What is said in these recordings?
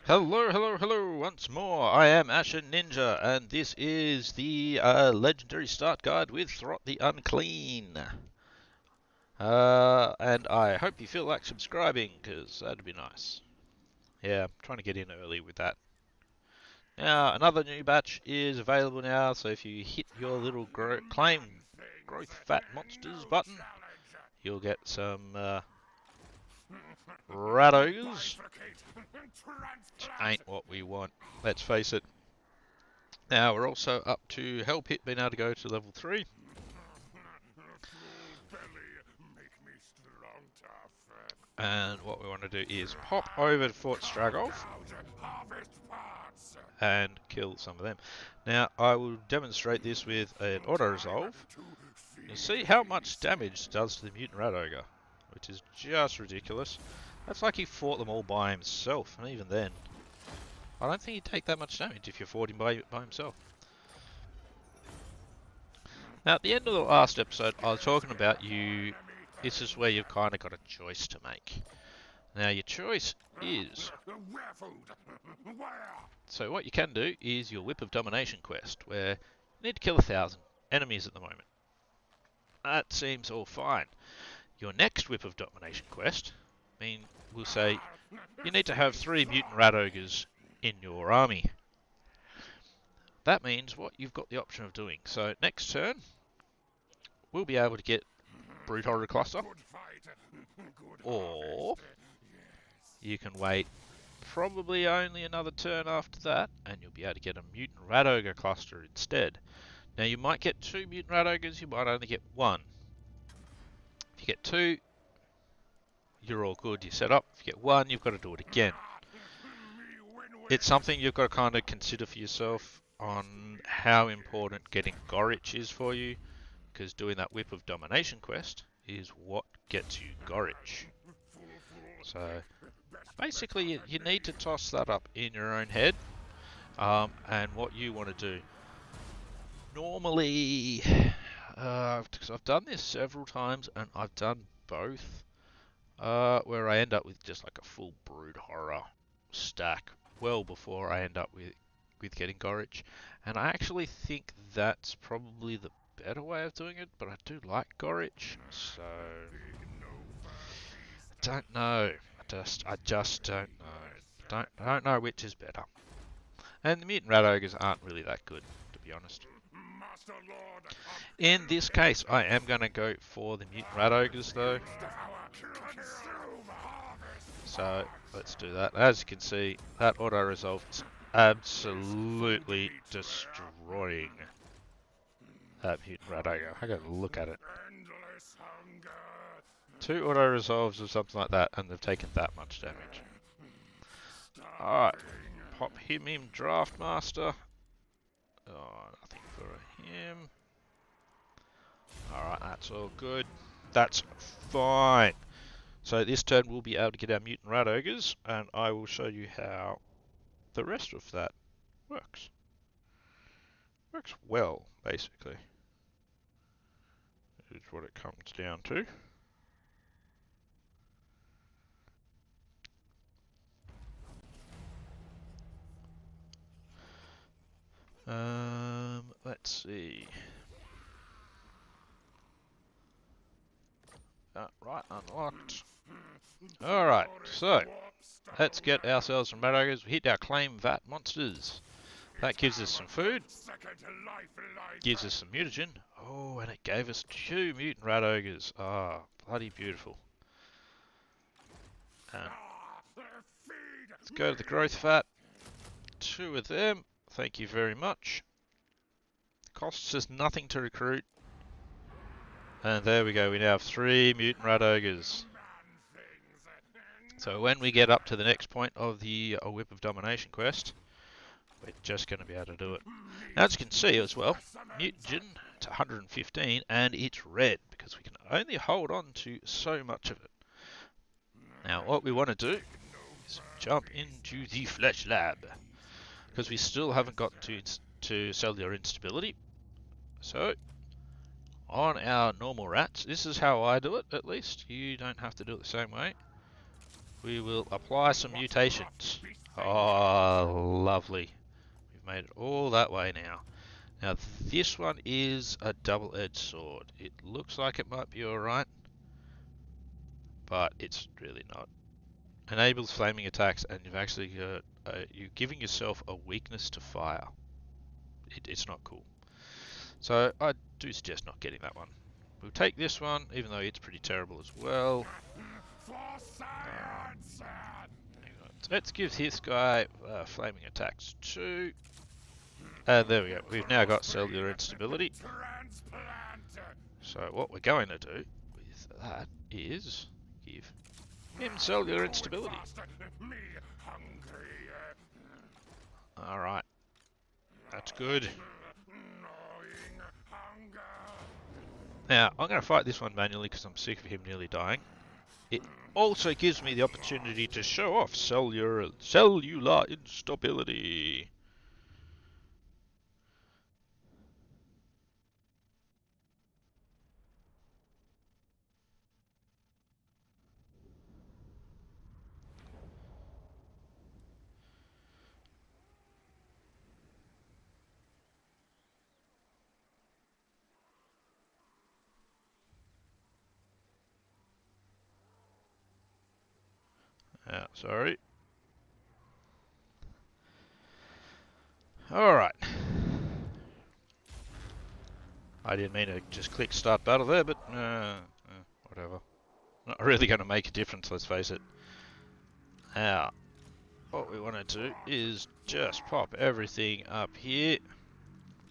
Hello, hello, hello, once more. I am Ashen Ninja, and this is the Legendary Start Guide with Throt the Unclean. And I hope you feel like subscribing, because that'd be nice. Yeah, I'm trying to get in early with that. Now, another new batch is available now, so if you hit your little claim growth fat monsters button, you'll get some rat ogres. Which ain't what we want, let's face it. Now we're also up to Hell Pit, being able to go to level 3. And what we want to do is pop over to Fort Stragov and kill some of them. Now I will demonstrate this with an auto-resolve. You'll see how much damage it does to the Mutant Rat Ogre, which is just ridiculous. That's like he fought them all by himself, and even then, I don't think he'd take that much damage if you fought him by himself. Now, at the end of the last episode, I was talking about this is where you've kind of got a choice to make. Now, your choice is... So what you can do is your Whip of Domination quest, where you need to kill 1,000 enemies at the moment. That seems all fine. Your next Whip of Domination quest, we'll say you need to have 3 Mutant Rat Ogres in your army. That means what you've got the option of doing. So next turn, we'll be able to get Brute Horror Cluster, or you can wait probably only another turn after that, and you'll be able to get a Mutant Rat Ogre Cluster instead. Now you might get 2 Mutant Rat Ogres, you might only get 1. If you get 2, you're all good, you're set up. If you get 1, you've got to do it again. It's something you've got to kind of consider for yourself on how important getting Gorich is for you, because doing that Whip of Domination quest is what gets you Gorich. So basically you need to toss that up in your own head, and what you want to do. Normally, because I've done this several times and I've done both, where I end up with just like a full Brood Horror stack well before I end up with getting Gorich, and I actually think that's probably the better way of doing it, but I do like Gorich, so I don't know. I just don't know. Don't know which is better. And the Mutant Rat Ogres aren't really that good, to be honest. In this case, I am going to go for the Mutant Rat Ogres though. So let's do that. As you can see, that auto-resolve is absolutely destroying that Mutant Rat Ogre. I gotta look at it. 2 auto-resolves or something like that, and they've taken that much damage. Alright, pop him in Draft Master. Oh, nothing for him. Alright, that's all good. That's fine. So this turn we'll be able to get our Mutant Rat Ogres, and I will show you how the rest of that works. Works well, basically. Is what it comes down to. Let's see. Right, unlocked. Alright, so let's get ourselves some Rat Ogres. We hit our claim vat monsters. That gives us some food. Gives us some mutagen. Oh, and it gave us 2 Mutant Rat Ogres. Ah, bloody beautiful. Let's go to the growth fat. 2 of them. Thank you very much. Costs us nothing to recruit. And there we go, we now have 3 Mutant Rat Ogres. So when we get up to the next point of the Whip of Domination quest, we're just going to be able to do it. Now, as you can see as well, mutagen, it's 115, and it's red, because we can only hold on to so much of it. Now, what we want to do is jump into the Flesh Lab, because we still haven't gotten to cellular instability. So, on our normal rats, this is how I do it, at least. You don't have to do it the same way. We will apply some mutations. Oh, lovely. We've made it all that way now. Now this one is a double-edged sword. It looks like it might be alright, but it's really not. Enables flaming attacks, and you've actually got, you're giving yourself a weakness to fire. It's not cool. So I do suggest not getting that one. We'll take this one, even though it's pretty terrible as well. Let's give this guy flaming attacks too. And there we go. We've now got cellular instability. So what we're going to do with that is give him cellular instability. Alright. That's good. Now, I'm going to fight this one manually because I'm sick of him nearly dying. It also gives me the opportunity to show off cellular instability. Sorry. Alright. I didn't mean to just click start battle there, but whatever. Not really going to make a difference, let's face it. Now, what we want to do is just pop everything up here.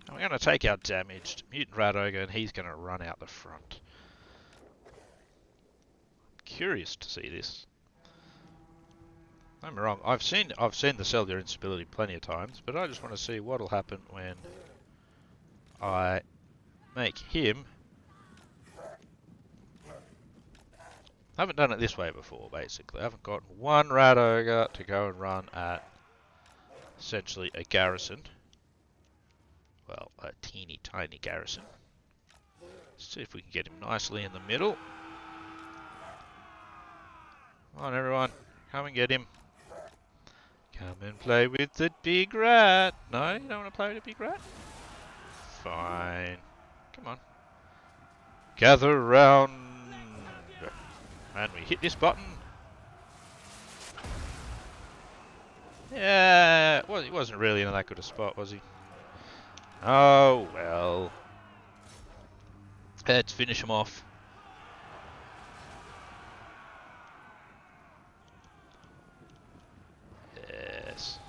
And we're going to take our damaged mutant rat ogre, and he's going to run out the front. Curious to see this. I'm wrong. I've seen the cellular instability plenty of times, but I just want to see what'll happen when I make him. I haven't done it this way before, basically. I haven't gotten one rat ogre to go and run at essentially a garrison. Well, a teeny tiny garrison. Let's see if we can get him nicely in the middle. Come on, everyone. Come and get him. Come and play with the big rat. No, you don't want to play with a big rat? Fine. Come on. Gather round. And we hit this button. Yeah, well, he wasn't really in that good a spot, was he? Oh, well. Let's finish him off. Yes.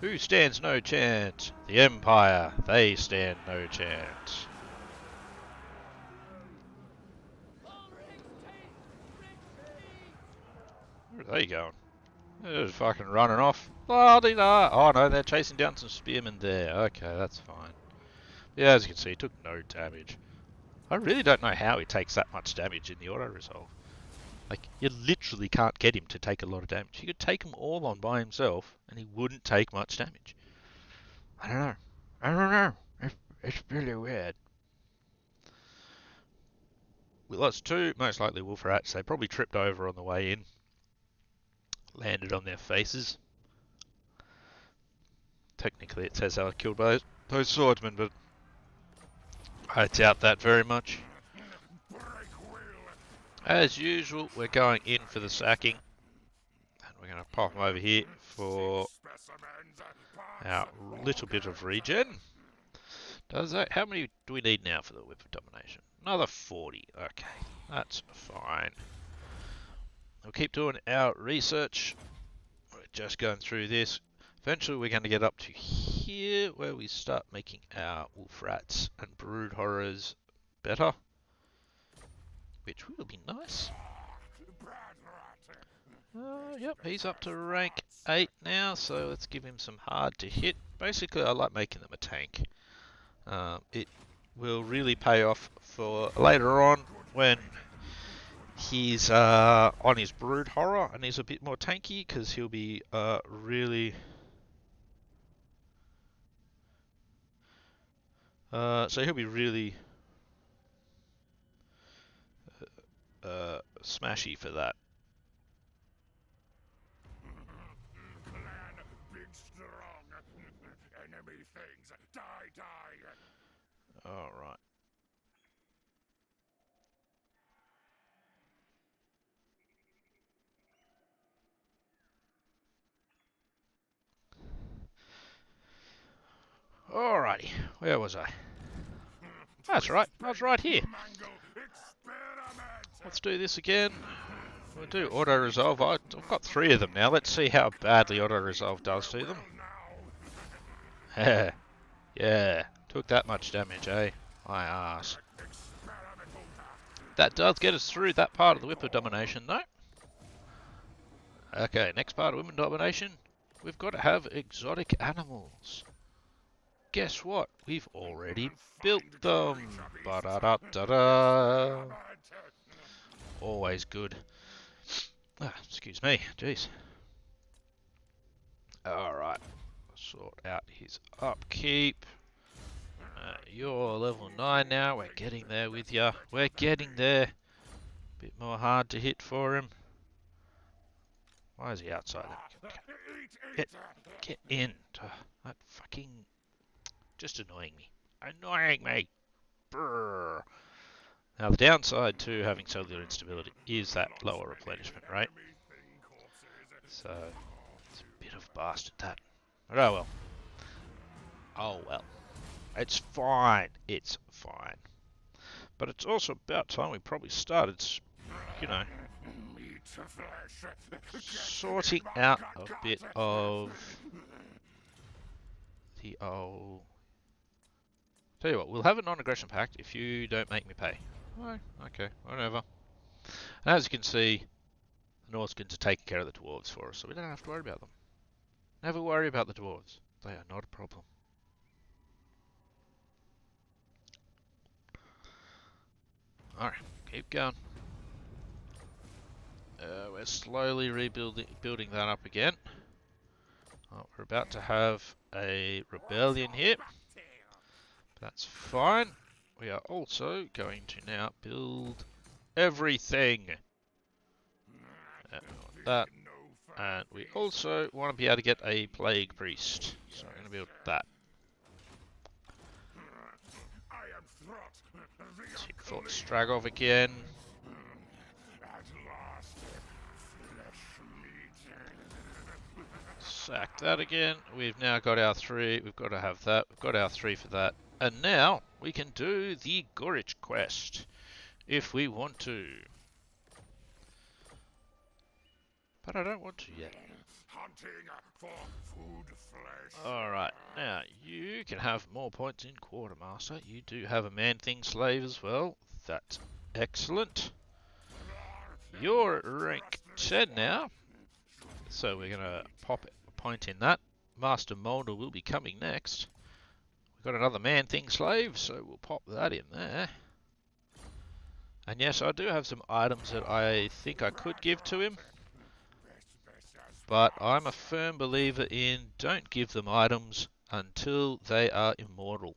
Who stands no chance? The Empire. They stand no chance. Where are they going? They're just fucking running off. La-di-da. Oh no, they're chasing down some spearmen there. Okay, that's fine. Yeah, as you can see, he took no damage. I really don't know how he takes that much damage in the auto-resolve. Like, you literally can't get him to take a lot of damage. He could take them all on by himself, and he wouldn't take much damage. I don't know. I don't know. It's really weird. We lost two, most likely wolf rats. They probably tripped over on the way in. Landed on their faces. Technically, it says they were killed by those swordsmen, but I doubt that very much. As usual, we're going in for the sacking. And we're going to pop them over here for our little bit of regen. Does that? How many do we need now for the Whip of Domination? Another 40. Okay, that's fine. We'll keep doing our research. We're just going through this. Eventually we're going to get up to here where we start making our wolf rats and brood horrors better. Which will be nice. Yep, he's up to rank 8 now, so let's give him some hard to hit. Basically, I like making them a tank. It will really pay off for later on when he's on his brood horror and he's a bit more tanky, because he'll be really... so he'll be really smashy for that. things. Die, die. Alright. Alrighty. Where was I? That's right. I was right here. Let's do this again. We'll do auto-resolve. I've got 3 of them now. Let's see how badly auto-resolve does to them. Yeah. Took that much damage, eh? My ass. That does get us through that part of the Whip of Domination, though. Okay, next part of Whip of Domination. We've got to have exotic animals. Guess what? We've already built them. Ba-da-da-da-da. Always good. Excuse me. Jeez. Alright. Sort out his upkeep. You're level 9 now. We're getting there with ya. We're getting there. Bit more hard to hit for him. Why is he outside? Get in. That fucking... Just annoying me. Annoying me. Brrr. Now the downside to having cellular instability is that lower replenishment rate. So it's a bit of a bastard that. But oh well. Oh well. It's fine. It's fine. But it's also about time we probably started, you know, sorting out a bit of the old... Tell you what, we'll have a non-aggression pact if you don't make me pay. Oh, okay, whatever. And as you can see, the Norskins are taking care of the dwarves for us, so we don't have to worry about them. Never worry about the dwarves. They are not a problem. Alright, keep going. We're slowly building that up again. Oh, we're about to have a rebellion here. That's fine. We are also going to now build everything. That. And we also want to be able to get a plague priest. So I'm going to build that. Tick for Stragov again. Sack that again. We've now got our 3. We've got to have that. We've got our 3 for that. And now we can do the Gorich quest if we want to. But I don't want to yet. Alright, now you can have more points in Quartermaster. You do have a man-thing slave as well. That's excellent. You're at rank 10 now. So we're going to pop a point in that. Master Molder will be coming next. We've got another man-thing slave, so we'll pop that in there. And yes, I do have some items that I think I could give to him. But I'm a firm believer in don't give them items until they are immortal.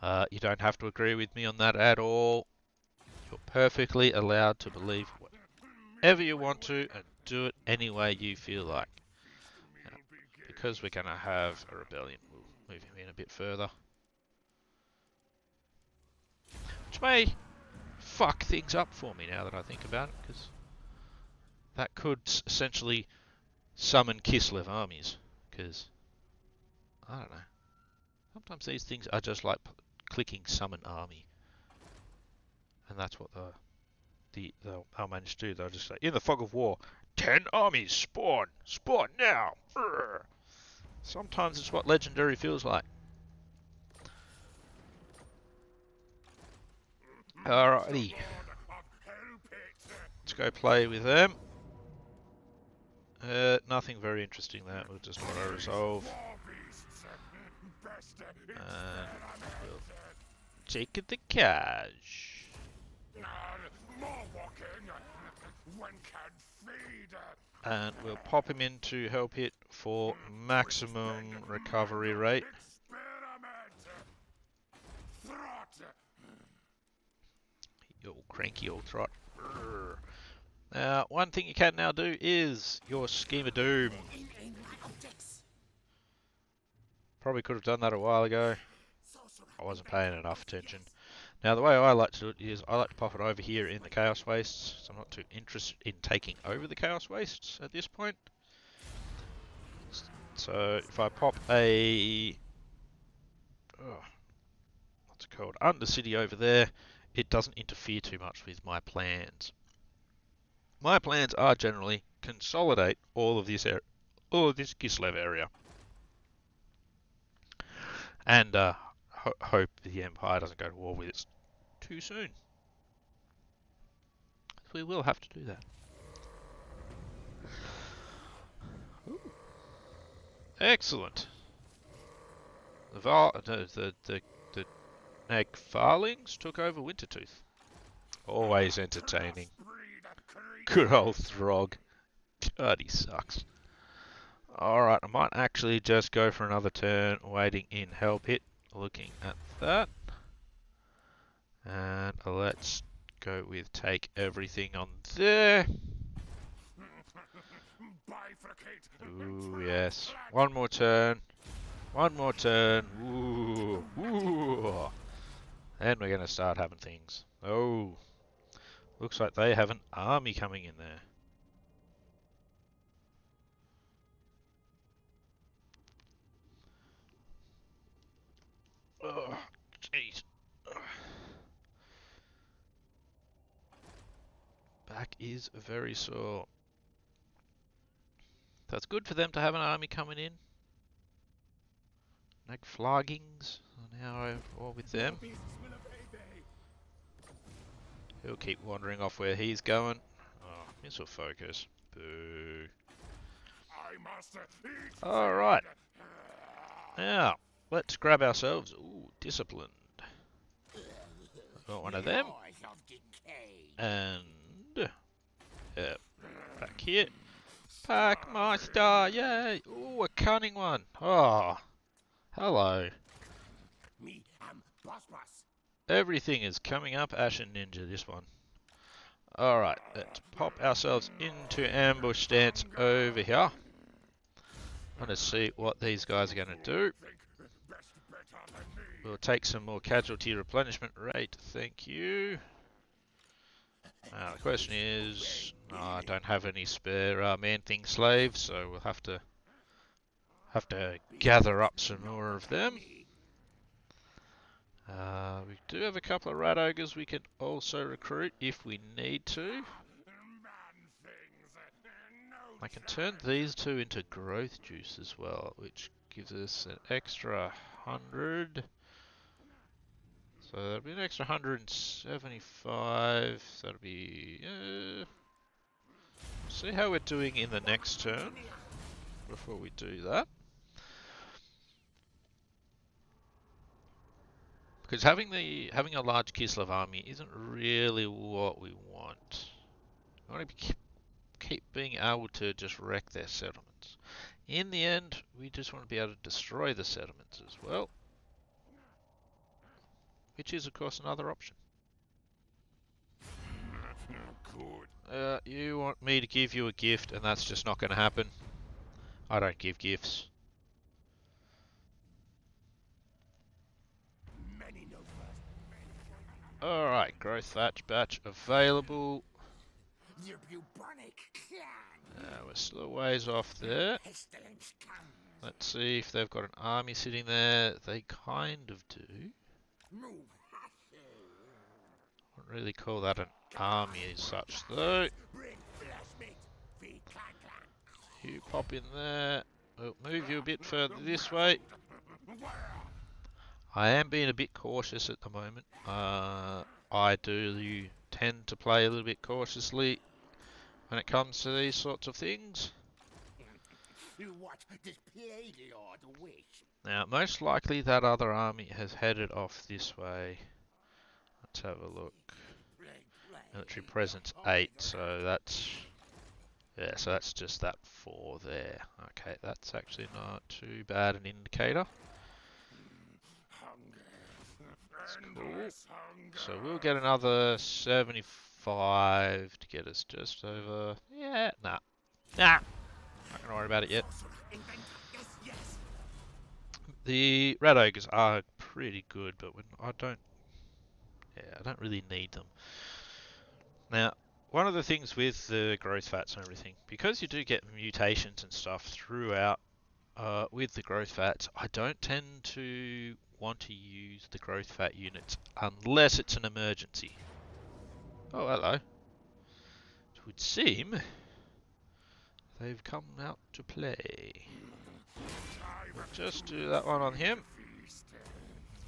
You don't have to agree with me on that at all. You're perfectly allowed to believe whatever you want to and do it any way you feel like. Now, because we're going to have a rebellion, we'll move him in a bit further. Which may fuck things up for me now that I think about it, because that could essentially summon Kislev armies, because I don't know. Sometimes these things are just like clicking summon army, and that's what they'll manage to do. They'll just say, in the fog of war, 10 armies spawn now. Urgh. Sometimes it's what legendary feels like. Alrighty, let's go play with them. Nothing very interesting there. We'll just auto resolve. And we'll take the cash. And we'll pop him into help hit for maximum recovery rate. You cranky old Throt. Now, one thing you can now do is your Scheme of Doom. Probably could have done that a while ago. I wasn't paying enough attention. Now the way I like to do it is I like to pop it over here in the Chaos Wastes, so I'm not too interested in taking over the Chaos Wastes at this point. So if I pop a... what's it called? Undercity over there, it doesn't interfere too much with my plans. My plans are generally consolidate all of this Kislev area. And hope the Empire doesn't go to war with it too soon. We will have to do that. Ooh. Excellent. The Nagfarlings took over Wintertooth. Always entertaining. Good old Throg. God, he sucks. Alright, I might actually just go for another turn waiting in Hell Pit. Looking at that. And let's go with take everything on there. Ooh, yes. One more turn. One more turn. Ooh. Ooh. And we're going to start having things. Oh. Looks like they have an army coming in there. Oh, jeez. Back is very sore. That's good for them to have an army coming in. Like floggings. Now I'm all with them. He'll keep wandering off where he's going. Oh, missile focus. Boo. Alright. Now, let's grab ourselves. Ooh, disciplined. Got one of them. And back here. Packmaster, yay! Ooh, a cunning one. Oh, hello. Me am boss. Everything is coming up Ashen Ninja, this one. Alright, let's pop ourselves into ambush stance over here. I'm going to see what these guys are going to do. We'll take some more casualty replenishment rate, thank you. Now the question is, I don't have any spare man-thing slaves, so we'll have to gather up some more of them. We do have a couple of rat ogres we can also recruit if we need to. I can turn these two into growth juice as well, which gives us an extra 100. So that'll be an extra 175. So that'll be... see how we're doing in the next turn before we do that. Because having a large Kislev army isn't really what we want. We want to keep being able to just wreck their settlements. In the end, we just want to be able to destroy the settlements as well. Which is, of course, another option. You want me to give you a gift, and that's just not going to happen. I don't give gifts. Alright, growth batch available. We're still a ways off there. Let's see if they've got an army sitting there. They kind of do. Wouldn't really call that an army as such though. You pop in there. We'll move you a bit further this way. I am being a bit cautious at the moment. I do tend to play a little bit cautiously when it comes to these sorts of things. Now, most likely that other army has headed off this way. Let's have a look. Military presence 8, so that's... yeah, so that's just that 4 there. Okay, that's actually not too bad an indicator. That's cool. So we'll get another 75 to get us just over... yeah, nah. Not gonna worry about it yet. The rat ogres are pretty good, but I don't really need them. Now, one of the things with the growth fats and everything, because you do get mutations and stuff throughout with the growth fats, I don't tend to want to use the growth fat units unless it's an emergency. Oh, hello. It would seem they've come out to play. We'll just do that one on him.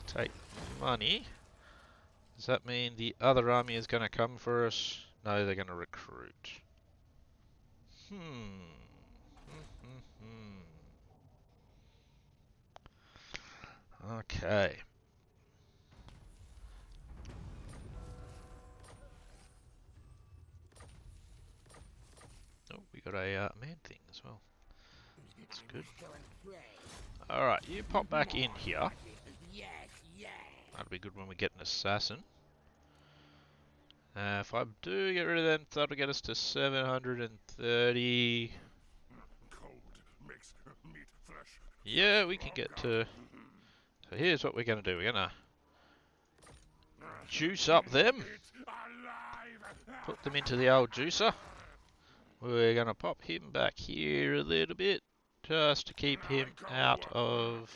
Take money. Does that mean the other army is going to come for us? No, they're going to recruit. Okay. Oh, we got a man thing as well. That's good. Alright, you pop back in here. That'll be good when we get an assassin. If I do get rid of them, that'll get us to 730. Yeah, we can get to... So here's what we're going to do. We're going to juice up them. Put them into the old juicer. We're going to pop him back here a little bit. Just to keep him out of...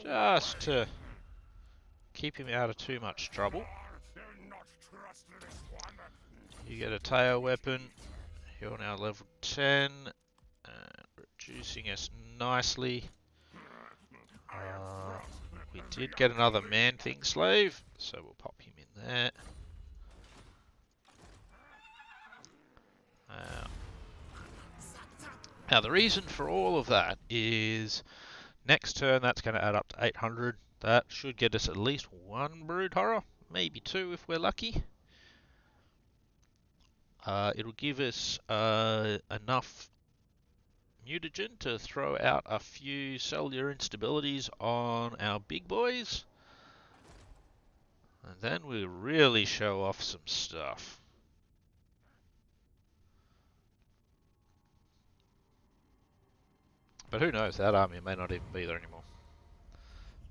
Just to keep him out of too much trouble. You get a tail weapon. You're now level 10. Reducing us nicely. We did get another man-thing slave, so we'll pop him in there. Now the reason for all of that is next turn that's going to add up to 800. That should get us at least one brood horror, maybe two if we're lucky. It'll give us enough mutagen to throw out a few cellular instabilities on our big boys. And then we'll really show off some stuff. But who knows, that army may not even be there anymore.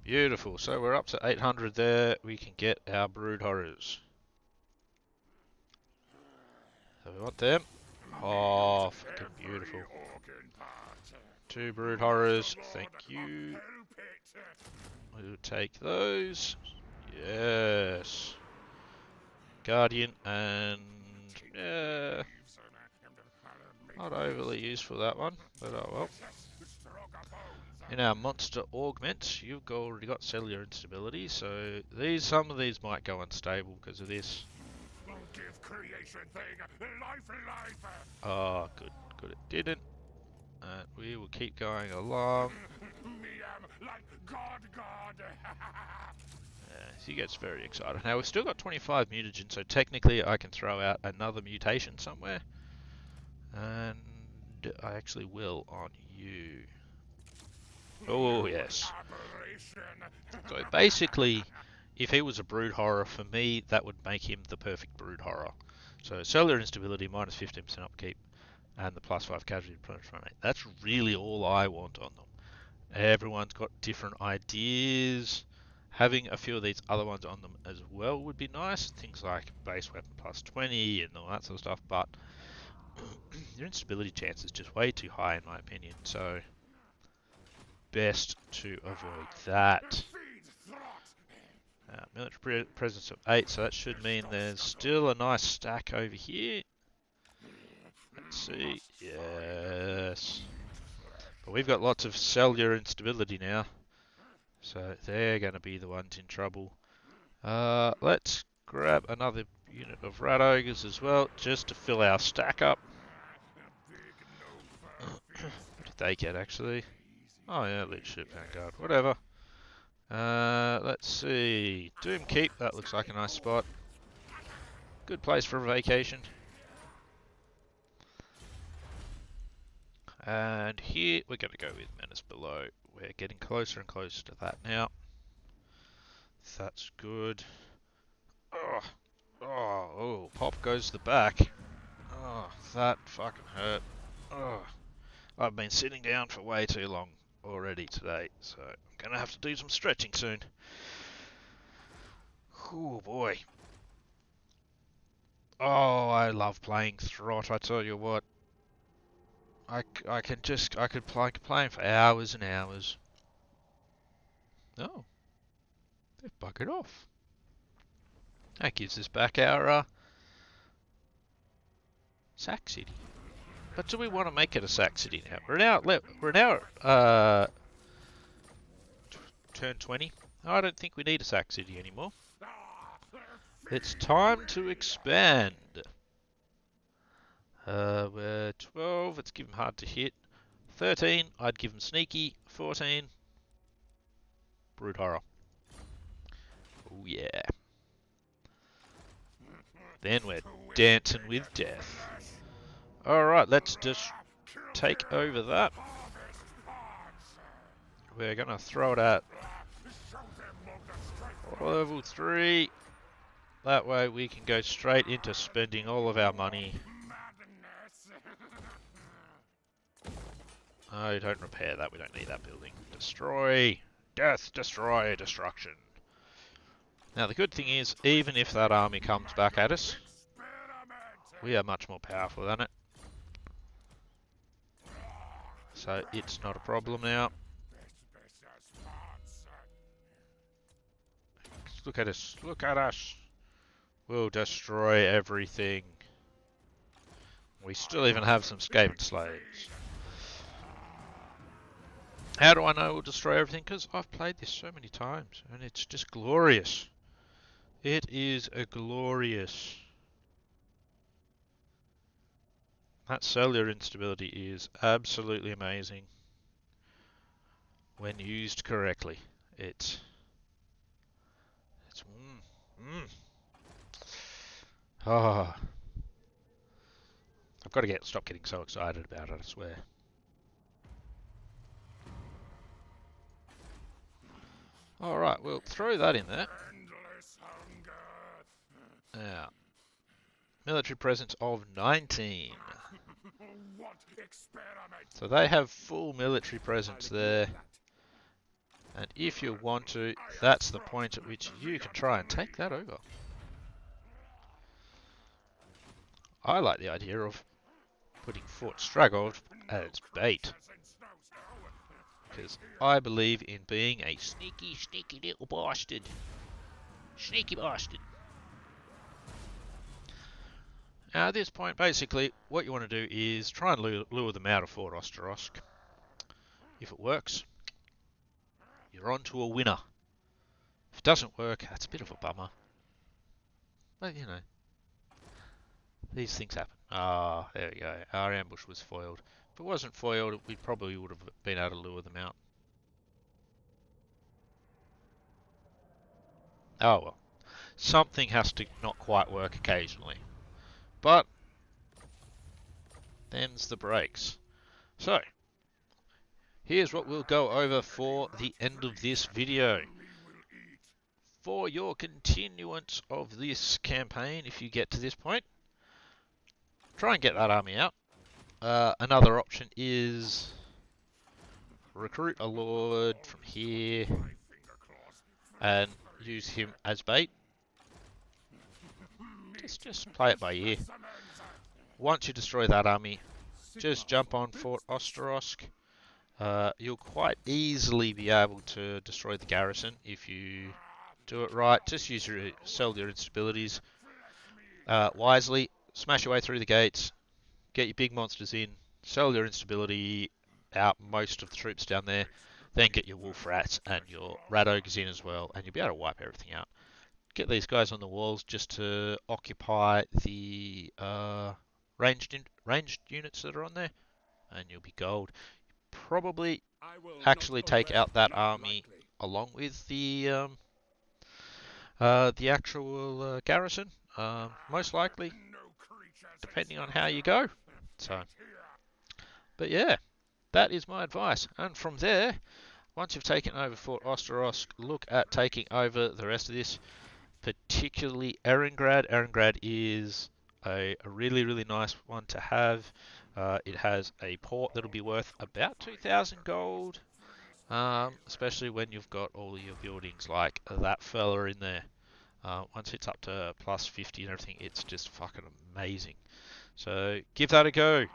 Beautiful, so we're up to 800 there. We can get our brood horrors. So we want them. Oh, fucking beautiful. 2 brood horrors, thank you. We'll take those. Yes. Guardian and... not overly useful that one, but oh well. In our monster augment, you've already got cellular instability, so some of these might go unstable because of this. Oh, good, it didn't. And we will keep going along. He gets very excited. Now we've still got 25 mutagen, so technically I can throw out another mutation somewhere. And I actually will on you. Oh, yes. So basically, if he was a brood horror, for me, that would make him the perfect brood horror. So cellular instability, minus 15% upkeep, and the plus 5 casualty replenishment rate. That's really all I want on them. Everyone's got different ideas. Having a few of these other ones on them as well would be nice. Things like base weapon plus 20 and all that sort of stuff, but your instability chance is just way too high in my opinion, so best to avoid that. Military presence of 8, so that should mean there's still a nice stack over here. Let's see. Yes. But we've got lots of cellular instability now, so they're going to be the ones in trouble. Let's grab another unit of rat ogres as well, just to fill our stack up. What did they get actually? Oh yeah, leadership, vanguard, whatever. Let's see. Doom Keep, that looks like a nice spot. Good place for a vacation. And here we're going to go with Menace Below. We're getting closer and closer to that now. That's good. Oh, pop goes to the back. Oh, that fucking hurt. Oh, I've been sitting down for way too long already today, so I'm going to have to do some stretching soon. Oh boy. Oh, I love playing Throt, I tell you what. I could play for hours and hours. Oh, they've buggered off. That gives us back our Sack City. But do we want to make it a Sack City now? We're now turn 20. I don't think we need a Sack City anymore. It's time to expand. We're 12. Let's give him hard to hit. 13. I'd give him sneaky. 14. Brood horror. Oh yeah. Then we're dancing with death. Alright, let's just take over that. We're going to throw it at level 3. That way we can go straight into spending all of our money. Oh, don't repair that. We don't need that building. Destroy. Death, destroy, destruction. Now the good thing is, even if that army comes back at us, we are much more powerful than it. So it's not a problem now. Look at us. Look at us. We'll destroy everything. We still even have some Skaven slaves. How do I know we'll destroy everything? Because I've played this so many times and it's just glorious. It is a glorious. That cellular instability is absolutely amazing when used correctly. It's Ah. I've got to stop getting so excited about it, I swear. Alright, we'll throw that in there. Now, military presence of 19. So they have full military presence there. And if you want to, that's the point at which you can try and take that over. I like the idea of putting Fort Straggled as bait. Because I believe in being a sneaky, sneaky little bastard. Sneaky bastard. Now at this point, basically, what you want to do is try and lure them out of Fort Osterosk. If it works, you're on to a winner. If it doesn't work, that's a bit of a bummer. But, you know, these things happen. Ah, there we go. Our ambush was foiled. If it wasn't foiled, we probably would have been able to lure them out. Oh well. Something has to not quite work occasionally. But, them's the breaks. So, here's what we'll go over for the end of this video. For your continuance of this campaign, if you get to this point, try and get that army out. Another option is recruit a lord from here and use him as bait. Just play it by ear. Once you destroy that army, just jump on Fort Osterosk. You'll quite easily be able to destroy the garrison if you do it right. Just use your cellular instabilities wisely. Smash your way through the gates. Get your big monsters in. Cellular instability out most of the troops down there. Then get your wolf rats and your rat ogres in as well, and you'll be able to wipe everything out. Get these guys on the walls just to occupy the ranged units that are on there, and you'll be gold. Probably actually take out that army along with the actual garrison, most likely, depending on how you go. So, but yeah, that is my advice. And from there, once you've taken over Fort Osterosk, look at taking over the rest of this, particularly Erengrad. Erengrad is a really, really nice one to have. It has a port that'll be worth about 2,000 gold, especially when you've got all your buildings like that fella in there. Once it's up to plus 50 and everything, it's just fucking amazing. So give that a go.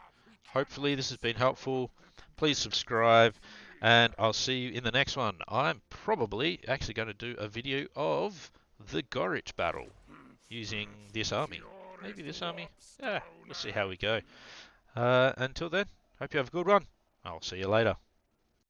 Hopefully this has been helpful. Please subscribe, and I'll see you in the next one. I'm probably actually going to do a video of the Gorich battle using this army. Maybe this army? Yeah, we'll see how we go. Until then, hope you have a good one. I'll see you later.